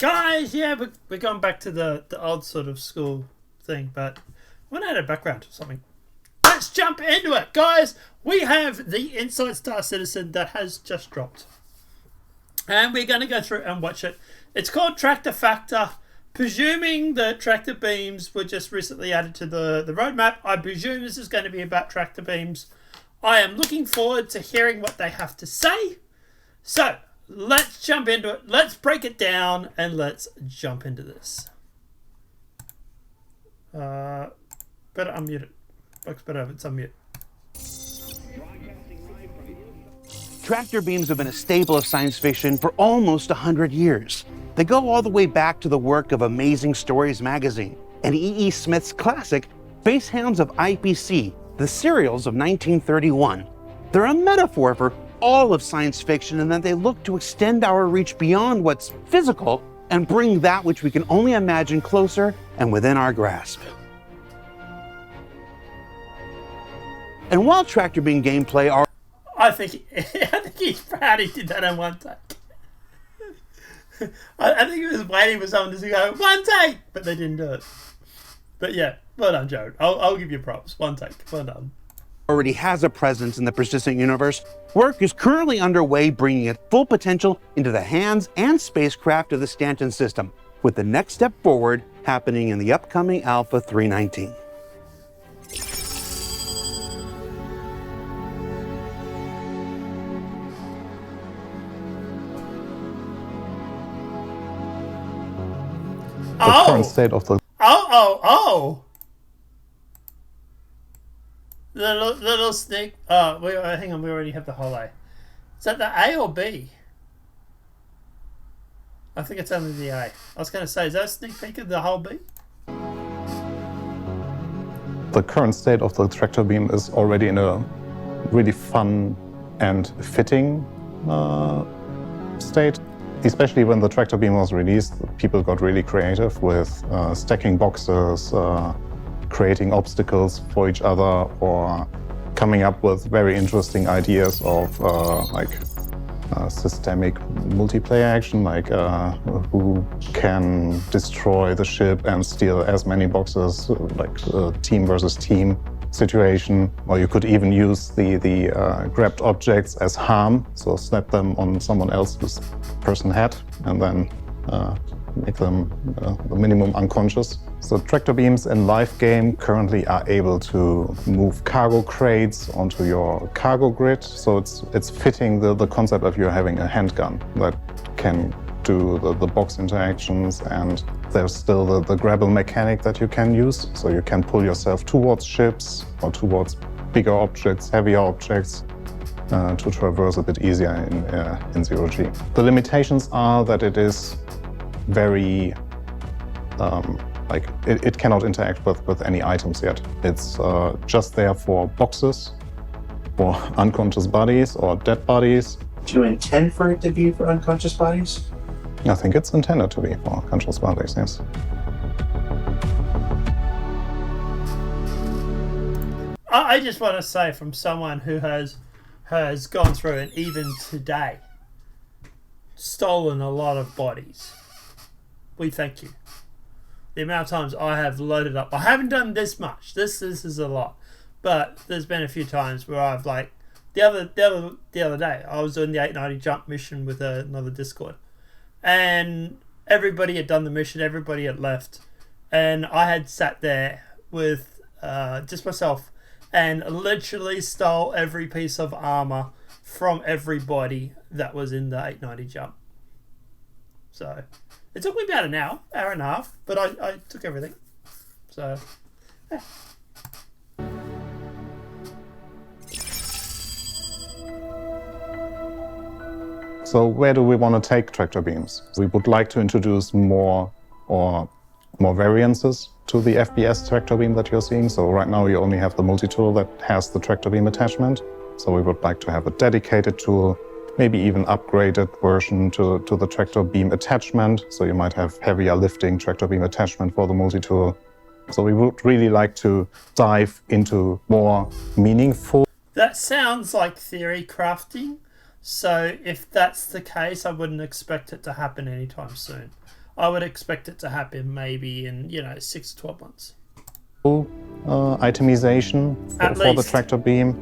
Alright guys, yeah, we're going back to the old sort of school thing, but I want to add a background or something. Let's jump into it, guys. We have the Inside Star Citizen that has just dropped. And we're going to go through and watch it. It's called Tractor Factor. Presuming the tractor beams were just recently added to the roadmap, I presume this is going to be about tractor beams. I am looking forward to hearing what they have to say. So, let's jump into it. Let's break it down and let's jump into this. Better unmute it. Works better if it's unmute. Tractor beams have been a staple of science fiction for almost 100 years. They go all the way back to the work of Amazing Stories magazine and E.E. Smith's classic Facehounds of IPC, the serials of 1931. They're a metaphor for all of science fiction in that they look to extend our reach beyond what's physical and bring that which we can only imagine closer and within our grasp. And while tractor beam gameplay are... I think he's proud he did that in one take. I think he was waiting for someone to go, one take! But they didn't do it. But yeah, well done, Joe. I'll give you props. One take. Well done. Already has a presence in the persistent universe, work is currently underway bringing its full potential into the hands and spacecraft of the Stanton system, with the next step forward happening in the upcoming Alpha 319. The current state of the... Oh! Little sneak. Oh, hang on. We already have the whole A. Is that the A or B? I think it's only the A. I was going to say, is that a sneak peek of the whole B? The current state of the tractor beam is already in a really fun and fitting state. Especially when the tractor beam was released, people got really creative with stacking boxes, creating obstacles for each other, or coming up with very interesting ideas of systemic multiplayer action, like who can destroy the ship and steal as many boxes, like team versus team situation. Or you could even use the grabbed objects as harm, so slap them on someone else's person head and then make them the minimum unconscious. So tractor beams in live game currently are able to move cargo crates onto your cargo grid, so it's fitting the concept of you having a handgun that can do the box interactions, and there's still the grapple mechanic that you can use, so you can pull yourself towards ships or towards bigger objects, heavier objects, to traverse a bit easier in Zero-G. The limitations are that it is very, it cannot interact with any items yet. It's just there for boxes, for unconscious bodies or dead bodies. Do you intend for it to be for unconscious bodies? I think it's intended to be for unconscious bodies, yes. I just want to say, from someone who has gone through and even today stolen a lot of bodies, we thank you. The amount of times I have loaded up, I haven't done this much. This is a lot, but there's been a few times where I've the other day I was doing the 890 jump mission with another Discord, and everybody had done the mission, everybody had left, and I had sat there with just myself and literally stole every piece of armor from everybody that was in the 890 jump. So it took me about an hour and a half, but I took everything. So yeah. So where do we want to take tractor beams? We would like to introduce more variances to the FBS tractor beam that you're seeing. So right now you only have the multi-tool that has the tractor beam attachment. So we would like to have a dedicated tool, maybe even upgraded version to the tractor beam attachment. So you might have heavier lifting tractor beam attachment for the multi-tool. So we would really like to dive into more meaningful. That sounds like theory crafting. So if that's the case, I wouldn't expect it to happen anytime soon. I would expect it to happen maybe in 6 to 12 months. Itemization for the least. tractor beam,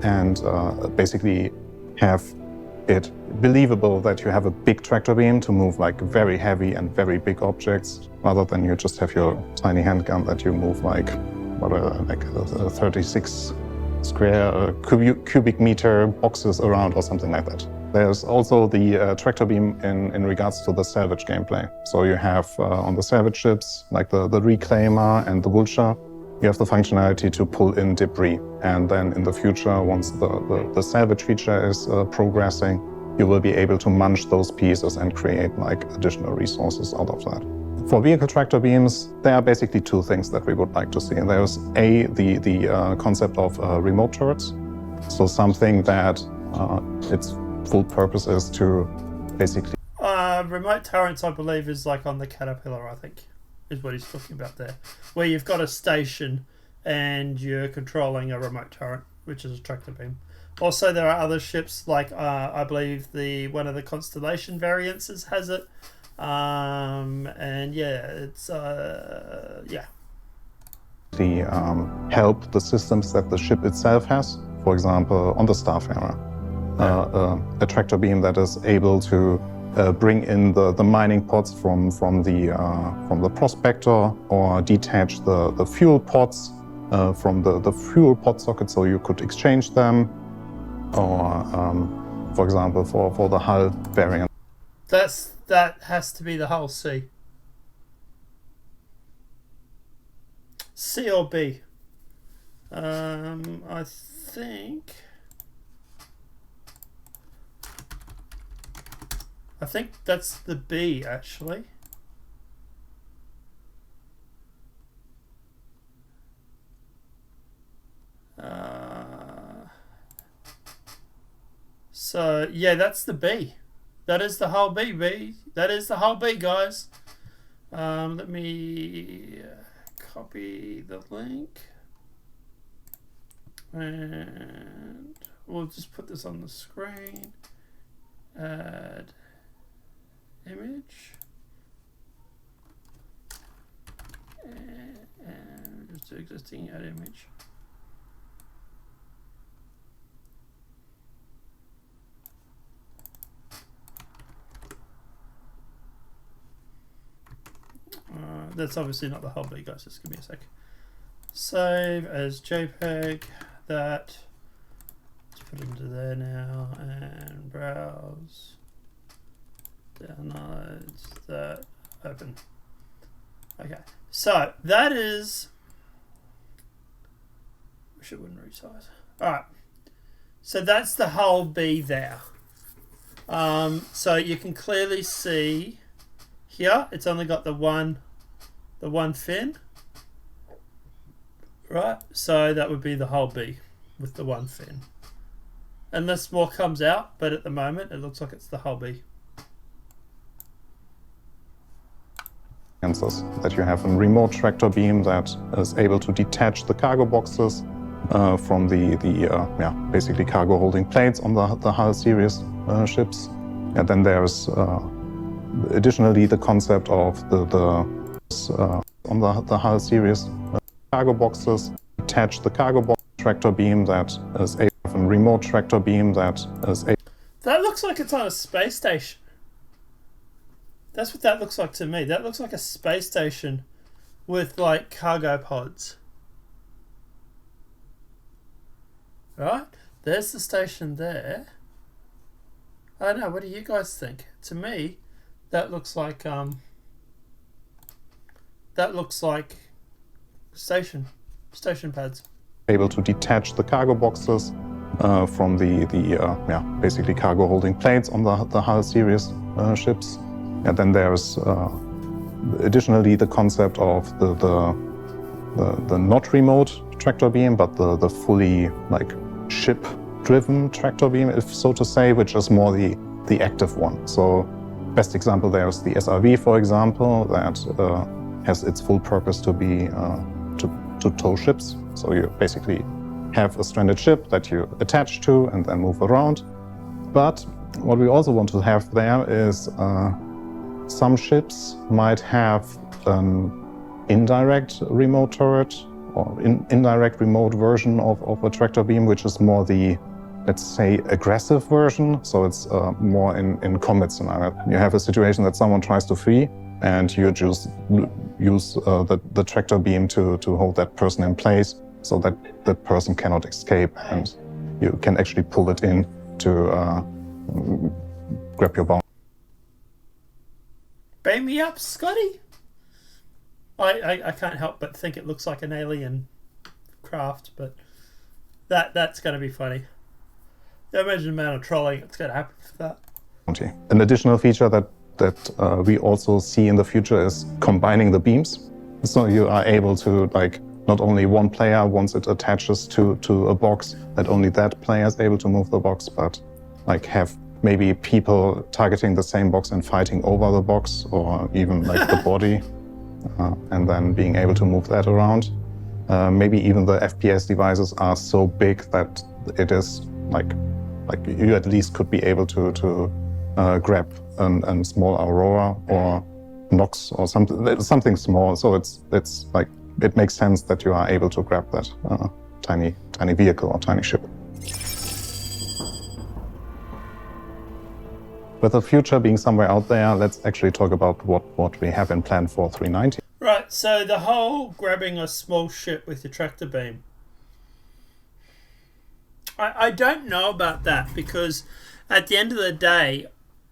and basically have it believable that you have a big tractor beam to move like very heavy and very big objects, rather than you just have your tiny handgun that you move like 36 square cubic meter boxes around or something like that. There's also the tractor beam in regards to the salvage gameplay. So you have on the salvage ships, like the Reclaimer and the Vulture, you have the functionality to pull in debris. And then in the future, once the salvage feature is progressing, you will be able to munch those pieces and create like additional resources out of that. For vehicle tractor beams, there are basically two things that we would like to see. There's the concept of remote turrets. So something that its full purpose is to basically... remote turrets, I believe, is like on the Caterpillar, I think, is what he's talking about there. Where you've got a station and you're controlling a remote turret, which is a tractor beam. Also, there are other ships, like I believe one of the Constellation variants has it. And yeah, it's help the systems that the ship itself has. For example, on the Starfarer, a tractor beam that is able to bring in the mining pods from the prospector, or detach the fuel pods from the fuel pod socket, so you could exchange them, or for example for the hull variant. That has to be the hull C. C or B? I think that's the B, actually. So yeah, that's the B. That is the whole B. That is the whole B, guys. Let me copy the link, and we'll just put this on the screen. Add image, and just do existing add image. That's obviously not the whole B, guys. Just give me a sec. Save as JPEG. That. Let's put it into there now and browse. Downloads. That. Open. Okay. So that is. Wish it wouldn't resize. All right. So that's the whole B there. So you can clearly see here. It's only got the one fin, right? So that would be the whole B with the one fin, unless more comes out, but at the moment it looks like it's the whole B. That you have a remote tractor beam that is able to detach the cargo boxes from the basically cargo holding plates on the hull series ships. And then there's additionally the concept of on the hull series cargo boxes, attach the cargo box tractor beam that is a remote tractor beam that is a... That looks like it's on a space station. That's what that looks like to me. That looks like a space station with like cargo pods. Right? There's the station there. I don't know, what do you guys think? To me, that looks like station pads. Able to detach the cargo boxes from the basically cargo holding plates on the hull series ships. And then there's additionally the concept of the not remote tractor beam, but the fully like ship driven tractor beam, if so to say, which is more the active one. So best example there is the SRV, for example, that has its full purpose to be to tow ships. So you basically have a stranded ship that you attach to and then move around. But what we also want to have there is Some ships might have an indirect remote turret or indirect remote version of a tractor beam, which is more the, let's say, aggressive version. So it's more in combat scenario. You have a situation that someone tries to flee, and you just use the tractor beam to hold that person in place so that that person cannot escape, and you can actually pull it in to grab your bounty. Beam me up, Scotty. I can't help but think it looks like an alien craft, but that's going to be funny. Imagine the amount of trolling that's going to happen for that. An additional feature that we also see in the future is combining the beams. So you are able to, like, not only one player, once it attaches to a box, that only that player is able to move the box, but like have maybe people targeting the same box and fighting over the box, or even like the body, and then being able to move that around. Maybe even the FPS devices are so big that it is like you at least could be able to grab a small Aurora or Nox or something small. So it's like it makes sense that you are able to grab that tiny vehicle or tiny ship. With the future being somewhere out there, let's actually talk about what we have in plan for 390. Right, so the whole grabbing a small ship with your tractor beam. I don't know about that, because at the end of the day,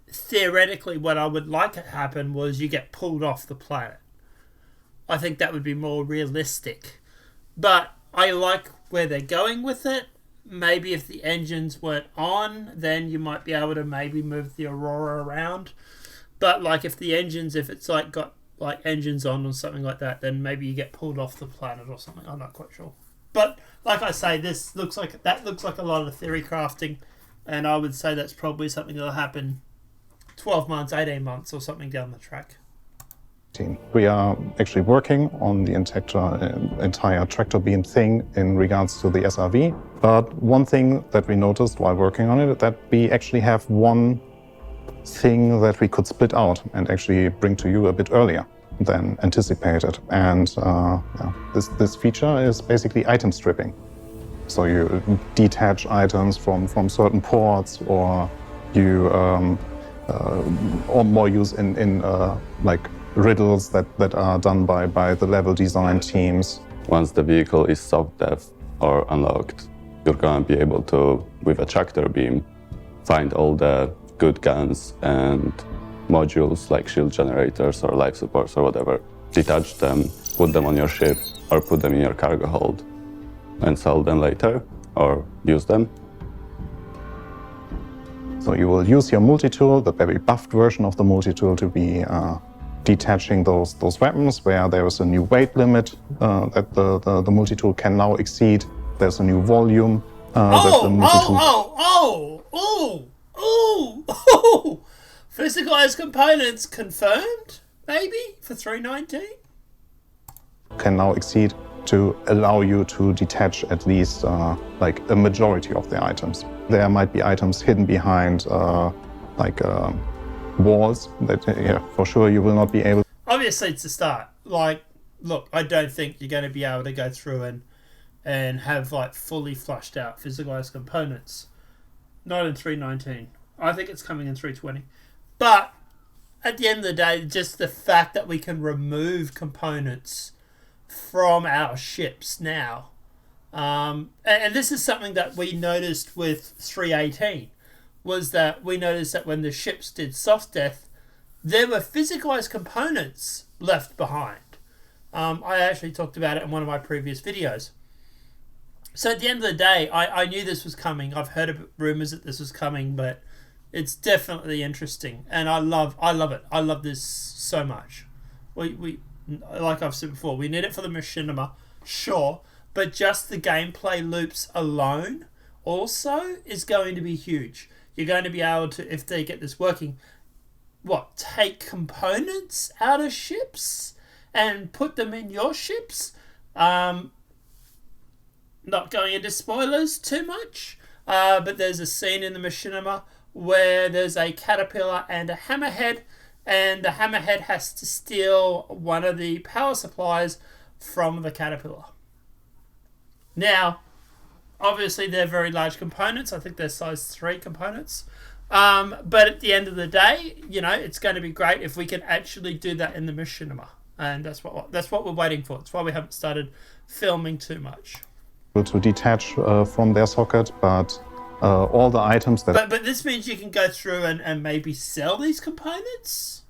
theoretically what I would like to happen was you get pulled off the planet. I think that would be more realistic. But I like where they're going with it. Maybe if the engines weren't on, then you might be able to maybe move the Aurora around. But like if it's like got like engines on or something like that, then maybe you get pulled off the planet or something. I'm not quite sure. But like I say, that looks like a lot of theory crafting, and I would say that's probably something that'll happen 12 months, 18 months or something down the track. We are actually working on the entire tractor beam thing in regards to the SRV. But one thing that we noticed while working on it, that we actually have one thing that we could split out and actually bring to you a bit earlier than anticipated. And this feature is basically item stripping. So you detach items from certain ports, or you or more use in like riddles that are done by the level design teams. Once the vehicle is soft dev or unlocked, you're going to be able to, with a tractor beam, find all the good guns and modules like shield generators or life supports or whatever, detach them, put them on your ship, or put them in your cargo hold and sell them later or use them. So you will use your multi-tool, the very buffed version of the multi-tool, to be detaching those weapons where there is a new weight limit that the multi-tool can now exceed. There's a new volume that the multi-tool... Physicalized components confirmed, maybe, for 319? Can now exceed to allow you to detach at least like a majority of the items. There might be items hidden behind walls that for sure you will not be able. Obviously, it's a start. Like, look, I don't think you're going to be able to go through and have like fully flushed out physicalized components. Not in 319. I think it's coming in 320. But at the end of the day, just the fact that we can remove components from our ships now, and this is something that we noticed with 318, was that we noticed that when the ships did soft death, there were physicalized components left behind. I actually talked about it in one of my previous videos. So at the end of the day, I knew this was coming. I've heard rumors that this was coming, but it's definitely interesting, and I love it. I love this so much. We like I've said before, we need it for the machinima, sure, but just the gameplay loops alone also is going to be huge. You're going to be able to, if they get this working, take components out of ships and put them in your ships. Not going into spoilers too much, but there's a scene in the machinima where there's a caterpillar and a hammerhead, and the hammerhead has to steal one of the power supplies from the caterpillar. Now, obviously they're very large components. I think they're size 3 components. But at the end of the day, it's going to be great if we can actually do that in the machinima. And that's what we're waiting for. That's why we haven't started filming too much. To detach from their socket, but all the items that... But this means you can go through and maybe sell these components?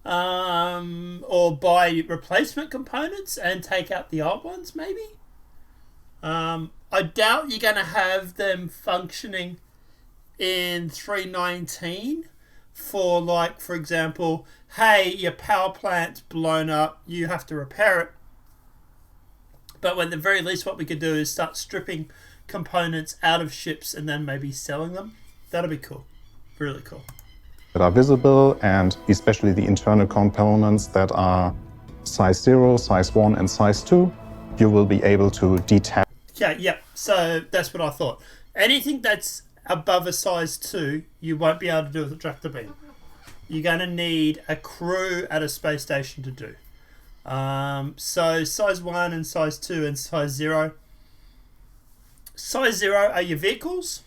Or buy replacement components and take out the old ones, maybe? I doubt you're going to have them functioning in 3.19 for, like, for example, hey, your power plant's blown up, you have to repair it. But at the very least, what we could do is start stripping components out of ships and then maybe selling them. That'll be cool. Really cool. That are visible, and especially the internal components that are size 0, size 1, and size 2, you will be able to detach. Yeah. So that's what I thought. Anything that's above a size 2, you won't be able to do with a tractor beam. You're going to need a crew at a space station to do. So size 1 and size 2 and size 0. Size 0 are your vehicles.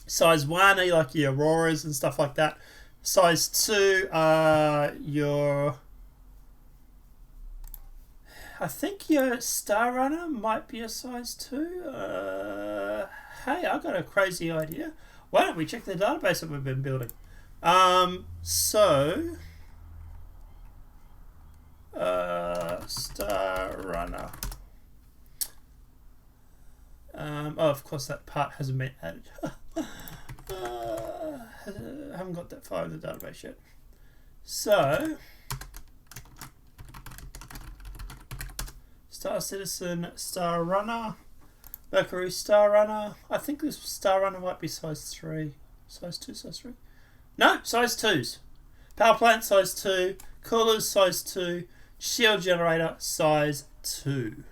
Size 1 are like your Auroras and stuff like that. Size 2 are your... I think your Star Runner might be a size 2. Hey, I've got a crazy idea. Why don't we check the database that we've been building? Star Runner. Of course, that part hasn't been added. I haven't got that far in the database yet. So, Star Citizen, Star Runner, Mercury Star Runner. I think this Star Runner might be size 3. Size 2, size 3? No, size 2s. Power plant, size 2. Coolers, size 2. Shield generator, size 2.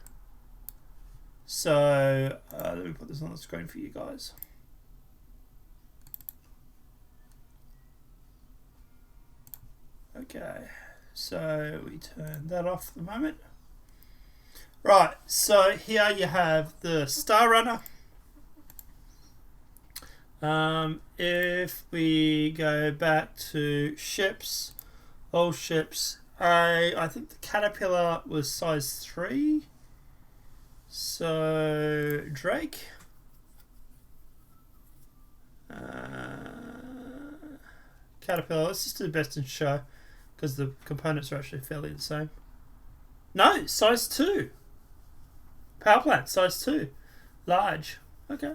So, let me put this on the screen for you guys. Okay, so we turn that off for the moment. Right, so here you have the Star Runner. If we go back to ships, all ships, I think the Caterpillar was size 3. So, Drake. Caterpillar, let's just do the best in show because the components are actually fairly the same. No, size 2. Power plant, size 2. Large. Okay.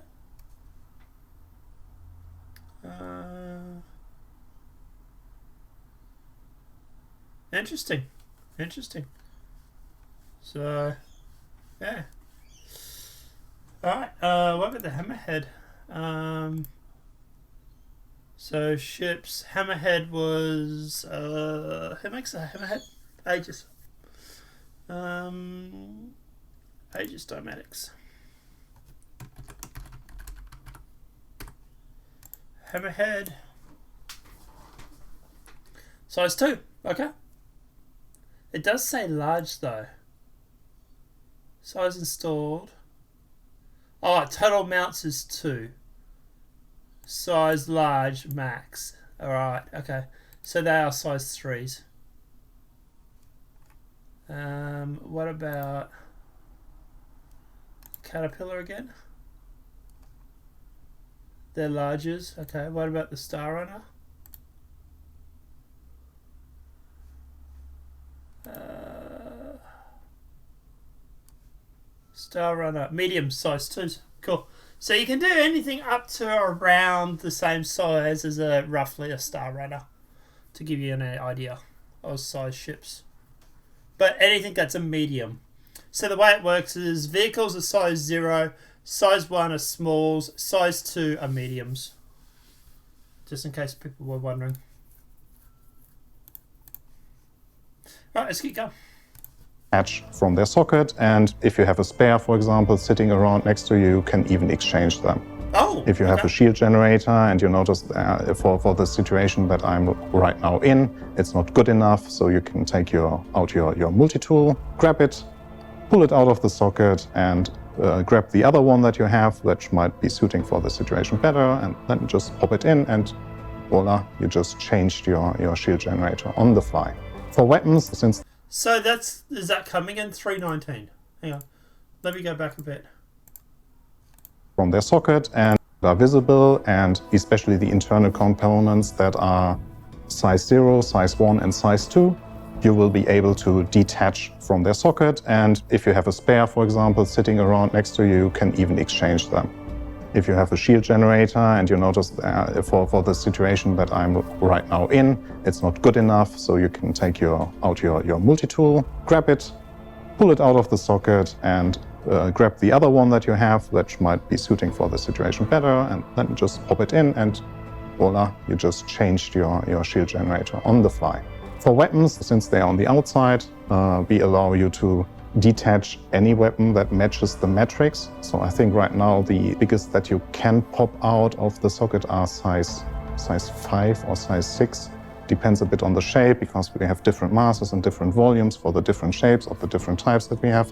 Interesting. So, yeah. Alright, what about the hammerhead? So ships, hammerhead was who makes a hammerhead? Aegis. Aegis Dynamics. Hammerhead. Size 2, okay. It does say large though. Size installed. Oh, total mounts is 2. Size large max. Alright, okay. So they are size 3s. What about Caterpillar again? They're larges. Okay, what about the Star Runner? Star Runner, medium size 2s. Cool. So you can do anything up to around the same size as roughly a Star Runner, to give you an idea of size ships. But anything that's a medium. So the way it works is vehicles are size 0, size 1 are smalls, size 2 are mediums. Just in case people were wondering. Right, let's keep going. From their socket, and if you have a spare, for example, sitting around next to you, you can even exchange them. Oh, If you have okay. a shield generator and you notice for the situation that I'm right now in, it's not good enough, so you can take out your multi-tool, grab it, pull it out of the socket, and grab the other one that you have, which might be suiting for the situation better, and then just pop it in, and voila, you just changed your shield generator on the fly. For weapons, since So is that coming in 319? Hang on. Let me go back a bit. from their socket and are visible, and especially the internal components that are size 0, size 1, and size 2, you will be able to detach from their socket, and if you have a spare, for example, sitting around next to you, you can even exchange them. If you have a shield generator and you notice for the situation that I'm right now in, it's not good enough, so you can take out your multi-tool, grab it, pull it out of the socket, and grab the other one that you have, which might be suiting for the situation better, and then just pop it in, and voila, you just changed your shield generator on the fly. For weapons, since they're on the outside, we allow you to detach any weapon that matches the metrics. So I think right now the biggest that you can pop out of the socket are size 5 or size 6. Depends a bit on the shape, because we have different masses and different volumes for the different shapes of the different types that we have.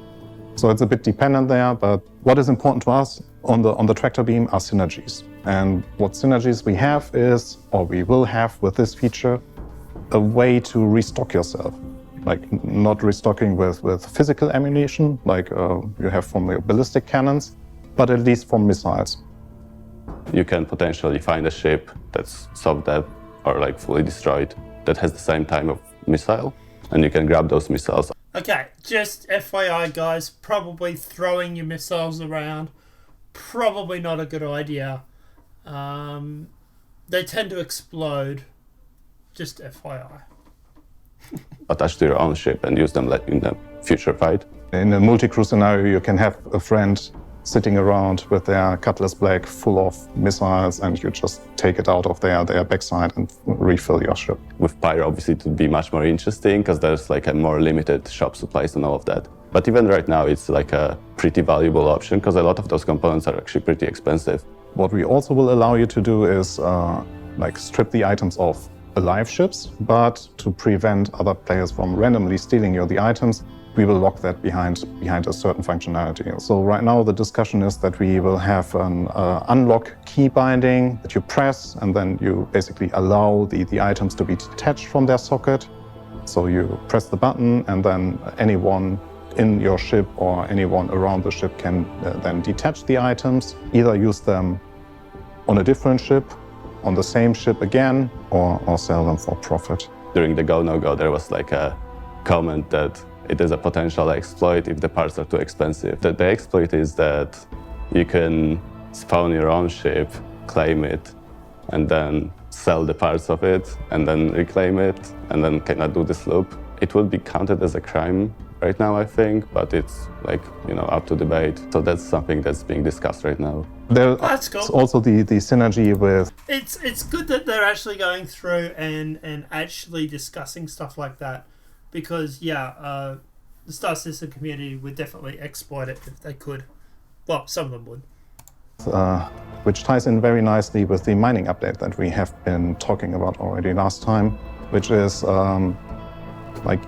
So it's a bit dependent there, but what is important to us on the tractor beam are synergies. And what synergies we have is, or we will have with this feature, a way to restock yourself. Like not restocking with physical ammunition, like you have from your ballistic cannons, but at least from missiles. You can potentially find a ship that's sub-dev or like fully destroyed that has the same time of missile, and you can grab those missiles. Okay, just FYI, guys, probably throwing your missiles around, probably not a good idea. They tend to explode. Just FYI. Attach to your own ship and use them like in the future fight. In a multi-crew scenario, you can have a friend sitting around with their Cutlass Black full of missiles, and you just take it out of their backside and refill your ship. With Pyro, obviously, it would be much more interesting because there's like a more limited shop supplies and all of that. But even right now, it's like a pretty valuable option because a lot of those components are actually pretty expensive. What we also will allow you to do is like strip the items off alive ships, but to prevent other players from randomly stealing the items, we will lock that behind a certain functionality. So right now the discussion is that we will have an unlock key binding that you press, and then you basically allow the items to be detached from their socket. So you press the button, and then anyone in your ship or anyone around the ship can then detach the items, either use them on a different ship, on the same ship again, or sell them for profit. During the Go No Go, there was like a comment that it is a potential exploit if the parts are too expensive. The exploit is that you can spawn your own ship, claim it, and then sell the parts of it, and then reclaim it, and then cannot do this loop. It would be counted as a crime right now, I think, but it's like, up to debate. So that's something that's being discussed right now. That's cool. There's also the synergy with... It's good that they're actually going through and actually discussing stuff like that, because the Star Citizen community would definitely exploit it if they could. Well, some of them would. Which ties in very nicely with the mining update that we have been talking about already last time, which is like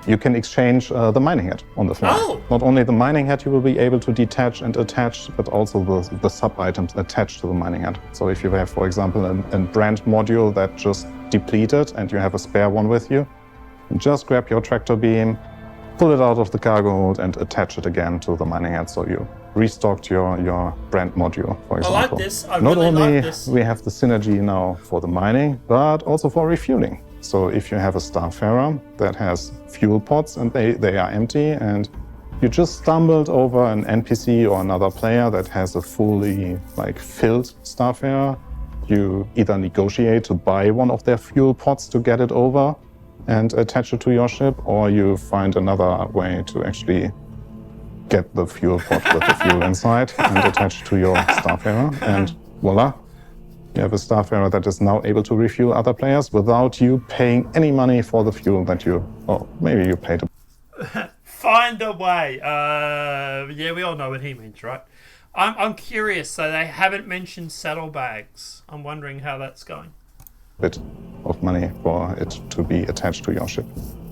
you can exchange the mining head on the fly. Oh. Not only the mining head you will be able to detach and attach, but also the sub-items attached to the mining head. So if you have, for example, a brand module that just depleted and you have a spare one with you, just grab your tractor beam, pull it out of the cargo hold, and attach it again to the mining head. So you restocked your brand module, for example. I like this. I Not really only like this. we have the synergy now for the mining, but also for refueling. So if you have a Starfarer that has fuel pods and they are empty, and you just stumbled over an NPC or another player that has a fully filled Starfarer, you either negotiate to buy one of their fuel pods to get it over and attach it to your ship, or you find another way to actually get the fuel pod with the fuel inside and attach to your Starfarer, and voila, you have a Starfarer that is now able to refuel other players without you paying any money for the fuel that maybe you paid. Find a way. We all know what he means, right? I'm curious. So they haven't mentioned saddlebags. I'm wondering how that's going. Bit of money for it to be attached to your ship.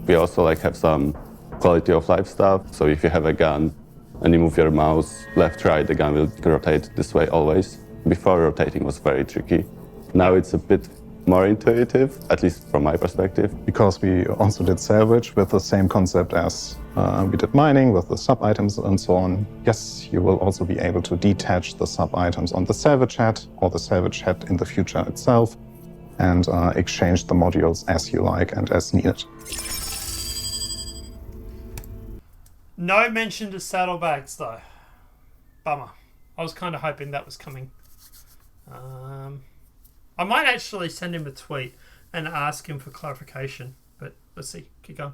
We also have some quality of life stuff. So if you have a gun and you move your mouse left, right, the gun will rotate this way always. Before, rotating was very tricky. Now it's a bit more intuitive, at least from my perspective. Because we also did salvage with the same concept as we did mining with the sub-items and so on. Yes, you will also be able to detach the sub-items on the salvage head or the salvage head in the future itself and exchange the modules as you like and as needed. No mention to saddlebags, though. Bummer. I was kind of hoping that was coming. I might actually send him a tweet and ask him for clarification, but let's see. Keep going.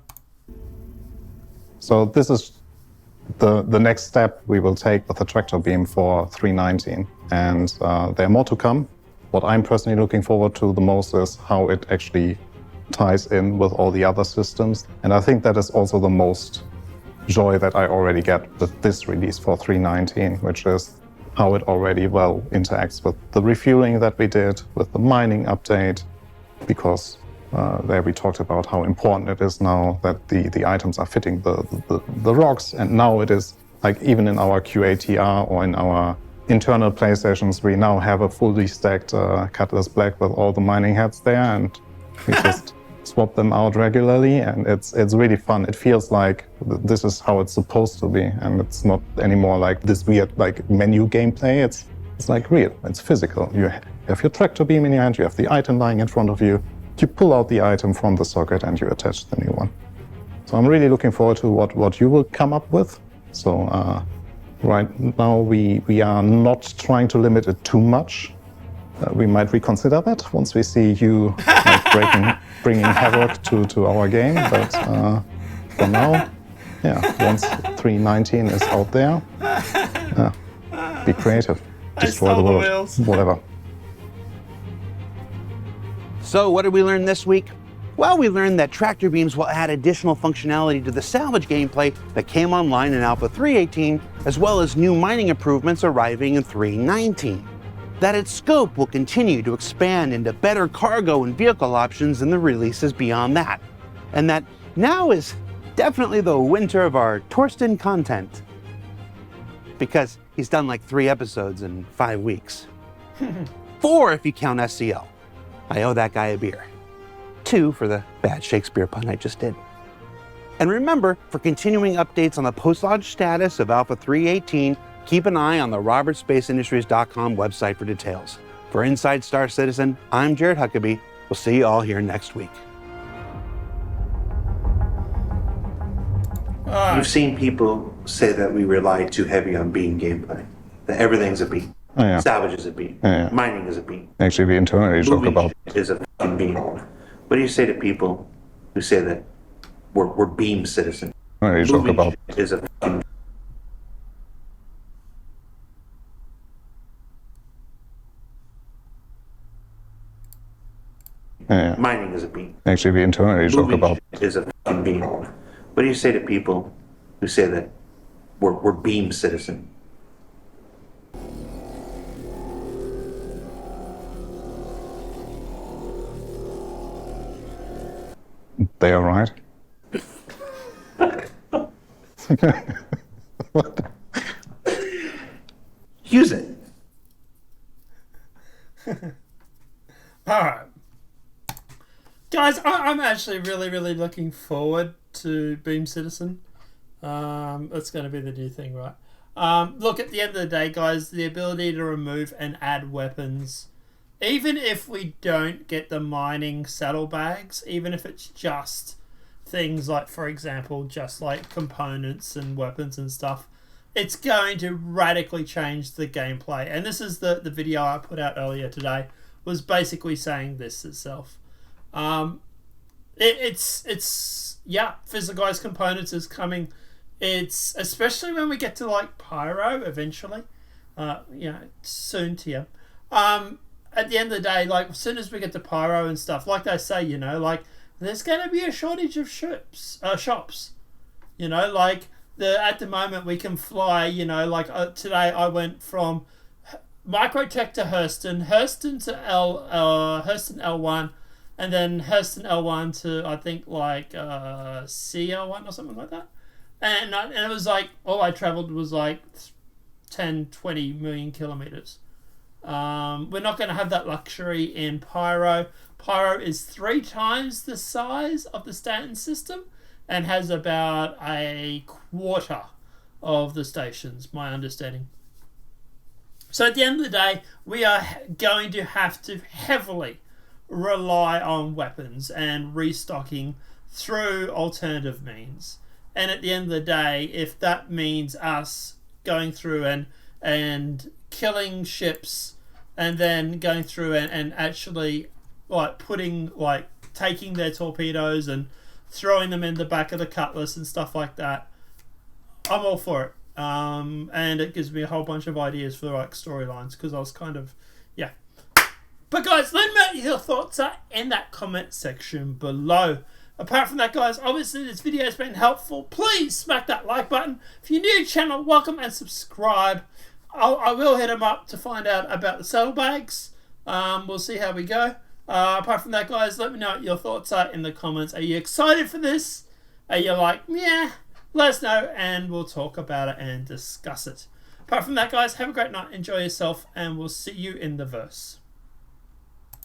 So this is the next step we will take with the tractor beam for 319. And there are more to come. What I'm personally looking forward to the most is how it actually ties in with all the other systems. And I think that is also the most joy that I already get with this release for 319, which is how it already well interacts with the refueling that we did, with the mining update, because there we talked about how important it is now that the items are fitting the rocks. And now it is like even in our QATR or in our internal playstations, we now have a fully stacked Cutlass Black with all the mining heads there, and we just swap them out regularly, and it's really fun. It feels like this is how it's supposed to be, and it's not anymore like this weird menu gameplay. It's like real, it's physical. You have your tractor beam in your hand, you have the item lying in front of you, you pull out the item from the socket and you attach the new one. So I'm really looking forward to what you will come up with. So right now we are not trying to limit it too much. We might reconsider that once we see you bringing havoc to our game. But for now, once 319 is out there, be creative, destroy the world, whatever. So what did we learn this week? Well, we learned that tractor beams will add additional functionality to the salvage gameplay that came online in Alpha 3.18, as well as new mining improvements arriving in 3.19. That its scope will continue to expand into better cargo and vehicle options in the releases beyond that. And that now is definitely the winter of our Torsten content. Because he's done 3 episodes in 5 weeks. 4 if you count SCL. I owe that guy a beer. 2 for the bad Shakespeare pun I just did. And remember, for continuing updates on the post-launch status of Alpha 3.18, keep an eye on the robertsspaceindustries.com website for details. For Inside Star Citizen, I'm Jared Huckabee. We'll see you all here next week. You've seen people say that we rely too heavy on beam gameplay, that everything's a beam. Oh, yeah. Salvage is a beam. Yeah. Mining is a beam. Actually, we internally joke Movie about is a fucking beam. What do you say to people who say that we're beam citizen? joke about is a fucking mining is a beam. Actually, we internally joke Movie about is a fucking beam. What do you say to people who say that we're beam citizen? they are right. Use it. All right. Guys, I'm actually really looking forward to Beam Citizen. It's going to be the new thing, right? Look, at the end of the day, guys, the ability to remove and add weapons, even if we don't get the mining saddlebags, even if it's just things like, for example, just like components and weapons and stuff, it's going to radically change the gameplay. And this is the video I put out earlier today, was basically saying this itself. It's physicalized components is coming. It's especially when we get to like Pyro eventually, soon to you. At the end of the day, like as soon as we get to Pyro and stuff, like they say, like there's going to be a shortage of shops. at the moment we can fly. Like today I went from Microtech to Hurston to Hurston L1, and then Hurston L1 to I think like CL1 or something like that. And it was like all I travelled was like 10, 20 million kilometres. We're not going to have that luxury in Pyro. Pyro is 3 times the size of the Stanton system and has about a quarter of the stations, my understanding. So at the end of the day, we are going to have to heavily rely on weapons and restocking through alternative means. And at the end of the day, if that means us going through and killing ships and then going through and actually like taking their torpedoes and throwing them in the back of the Cutlass and stuff like that, I'm all for it. And it gives me a whole bunch of ideas for like storylines, because I was kind of, yeah. But guys, let me know what your thoughts are in that comment section below. Apart from that, guys, obviously this video has been helpful. Please smack that like button. If you're new to the channel, welcome and subscribe. I will hit them up to find out about the saddlebags. We'll see how we go. Apart from that, guys, let me know what your thoughts are in the comments. Are you excited for this? Are you like, yeah? Let us know and we'll talk about it and discuss it. Apart from that, guys, have a great night. Enjoy yourself and we'll see you in the verse.